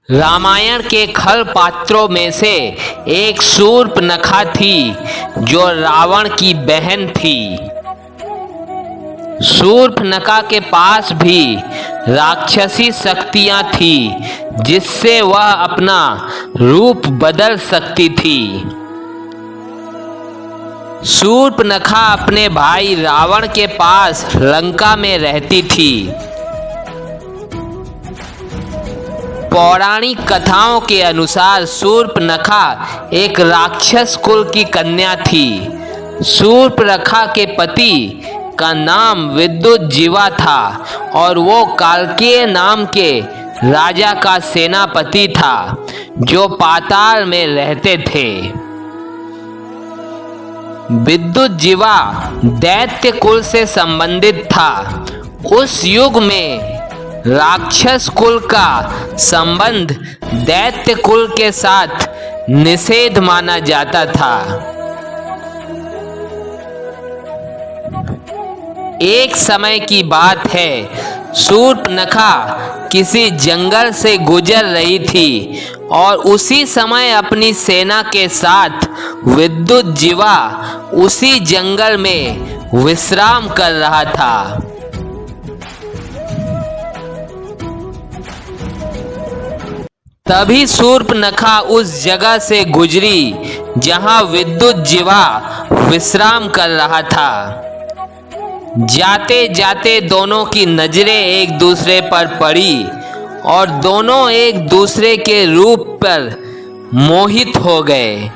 रामायण के खल पात्रों में से एक शूर्पणखा थी जो रावण की बहन थी। शूर्पणखा के पास भी राक्षसी शक्तियां थी जिससे वह अपना रूप बदल सकती थी। शूर्पणखा अपने भाई रावण के पास लंका में रहती थी। पौराणिक कथाओं के अनुसार शूर्पणखा एक राक्षस कुल की कन्या थी। शूर्पणखा के पति का नाम विद्युज्जीवा था और वो कालकेय नाम के राजा का सेनापति था जो पाताल में रहते थे। विद्युज्जीवा दैत्य कुल से संबंधित था। उस युग में राक्षस कुल का संबंध दैत्य कुल के साथ निषेध माना जाता था। एक समय की बात है, शूर्पणखा किसी जंगल से गुजर रही थी और उसी समय अपनी सेना के साथ विद्युज्जीवा उसी जंगल में विश्राम कर रहा था। तभी शूर्पणखा उस जगह से गुजरी जहां विद्युज्जीवा विश्राम कर रहा था। जाते जाते दोनों की नजरें एक दूसरे पर पड़ी और दोनों एक दूसरे के रूप पर मोहित हो गए।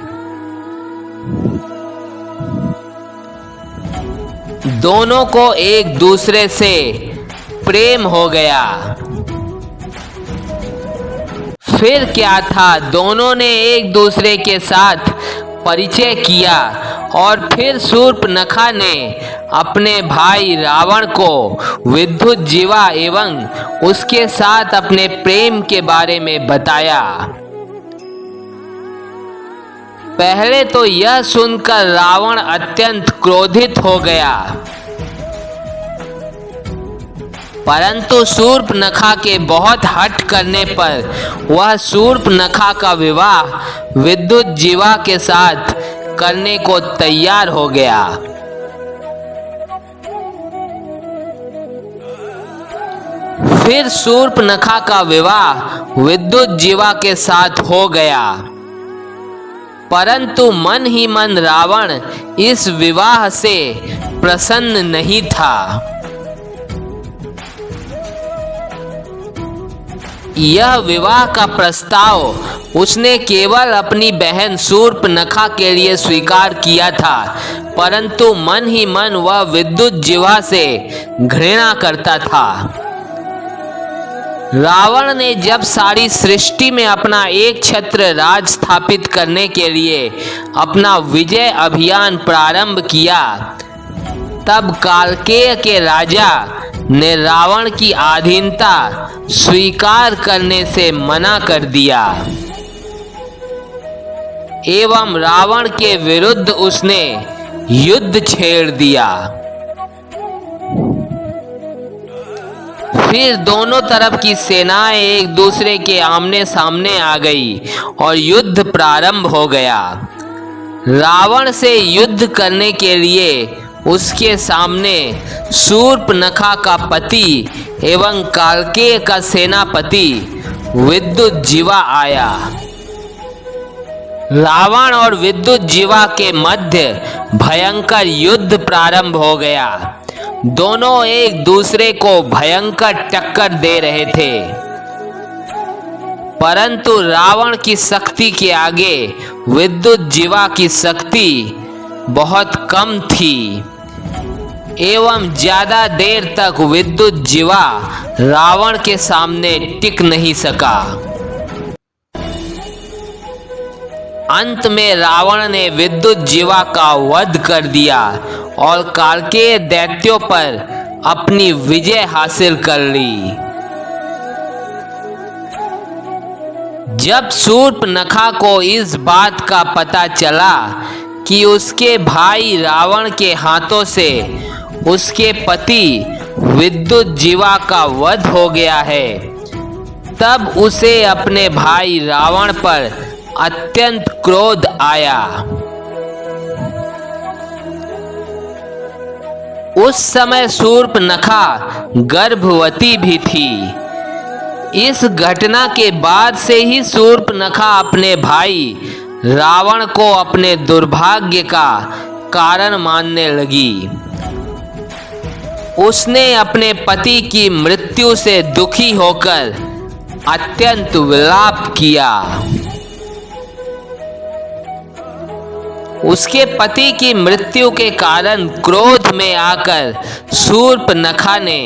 दोनों को एक दूसरे से प्रेम हो गया। फिर क्या था, दोनों ने एक दूसरे के साथ परिचय किया और फिर शूर्पणखा ने अपने भाई रावण को विद्युज्जीवा एवं उसके साथ अपने प्रेम के बारे में बताया। पहले तो यह सुनकर रावण अत्यंत क्रोधित हो गया, परंतु शूर्पणखा के बहुत हठ करने पर वह शूर्पणखा का विवाह विद्युज्जीवा के साथ करने को तैयार हो गया। फिर शूर्पणखा का विवाह विद्युज्जीवा के साथ हो गया, परंतु मन ही मन रावण इस विवाह से प्रसन्न नहीं था। यह विवाह का प्रस्ताव उसने केवल अपनी बहन शूर्पणखा के लिए स्वीकार किया था, परंतु मन ही मन वह विद्युज्जीवा से घृणा करता था। रावण ने जब सारी सृष्टि में अपना एक छत्र राज स्थापित करने के लिए अपना विजय अभियान प्रारंभ किया, तब कालकेय के राजा ने रावण की अधीनता स्वीकार करने से मना कर दिया एवं रावण के विरुद्ध उसने युद्ध छेड़ दिया। फिर दोनों तरफ की सेनाएं एक दूसरे के आमने सामने आ गई और युद्ध प्रारंभ हो गया। रावण से युद्ध करने के लिए उसके सामने शूर्पणखा का पति एवं कालकेय का सेनापति विद्युज्जीवा आया। रावण और विद्युज्जीवा के मध्य भयंकर युद्ध प्रारंभ हो गया। दोनों एक दूसरे को भयंकर टक्कर दे रहे थे, परंतु रावण की शक्ति के आगे विद्युज्जीवा की शक्ति बहुत कम थी एवं ज्यादा देर तक विद्युज्जीवा रावण के सामने टिक नहीं सका। अंत में रावण ने विद्युज्जीवा का वध कर दिया और कालकेय दैत्यों पर अपनी विजय हासिल कर ली। जब शूर्पणखा को इस बात का पता चला कि उसके भाई रावण के हाथों से उसके पति विद्युज्जीवा का वध हो गया है, तब उसे अपने भाई रावण पर अत्यंत क्रोध आया। उस समय शूर्पनखा गर्भवती भी थी। इस घटना के बाद से ही शूर्पनखा अपने भाई रावण को अपने दुर्भाग्य का कारण मानने लगी। उसने अपने पति की मृत्यु से दुखी होकर अत्यंत विलाप किया। उसके पति की मृत्यु के कारण क्रोध में आकर शूर्पनखा ने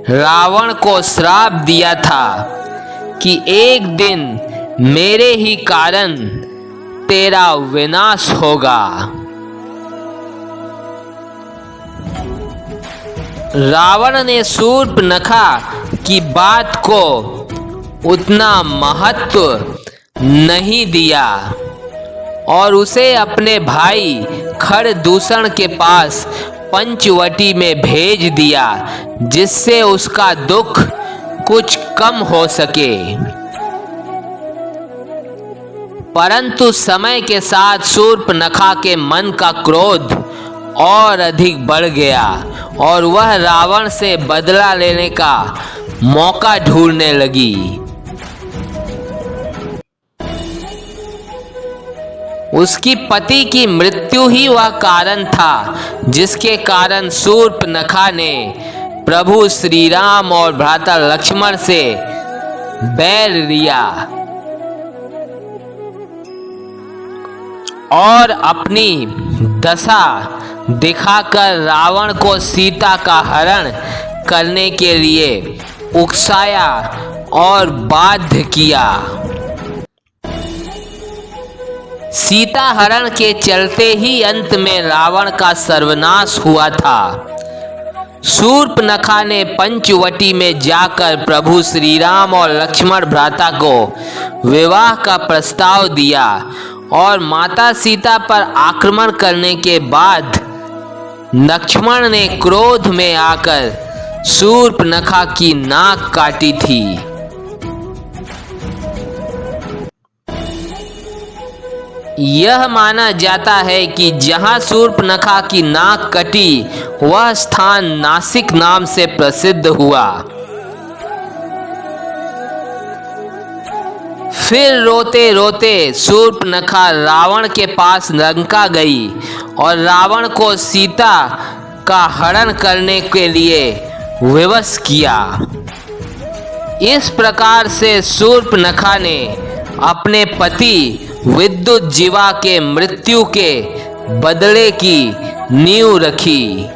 रावण को श्राप दिया था कि एक दिन मेरे ही कारण तेरा विनाश होगा। रावण ने शूर्पनखा की बात को उतना महत्व नहीं दिया और उसे अपने भाई खरदूषण के पास पंचवटी में भेज दिया, जिससे उसका दुख कुछ कम हो सके। परंतु समय के साथ शूर्पनखा के मन का क्रोध और अधिक बढ़ गया और वह रावण से बदला लेने का मौका ढूंढने लगी। उसकी पति की मृत्यु ही वह कारण था जिसके कारण शूर्पनखा ने प्रभु श्री राम और भ्राता लक्ष्मण से बैर लिया और अपनी दशा दिखाकर रावण को सीता का हरण करने के लिए उकसाया और बाध्य किया। सीता हरण के चलते ही अंत में रावण का सर्वनाश हुआ था। शूर्पनखा ने पंचवटी में जाकर प्रभु श्री राम और लक्ष्मण भ्राता को विवाह का प्रस्ताव दिया और माता सीता पर आक्रमण करने के बाद लक्ष्मण ने क्रोध में आकर शूर्पनखा की नाक काटी थी। यह माना जाता है कि जहां शूर्पनखा की नाक कटी वह स्थान नासिक नाम से प्रसिद्ध हुआ। फिर रोते रोते शूर्पनखा रावण के पास लंका गई और रावण को सीता का हरण करने के लिए विवश किया। इस प्रकार से शूर्पनखा ने अपने पति विद्युत जीवा के मृत्यु के बदले की नींव रखी।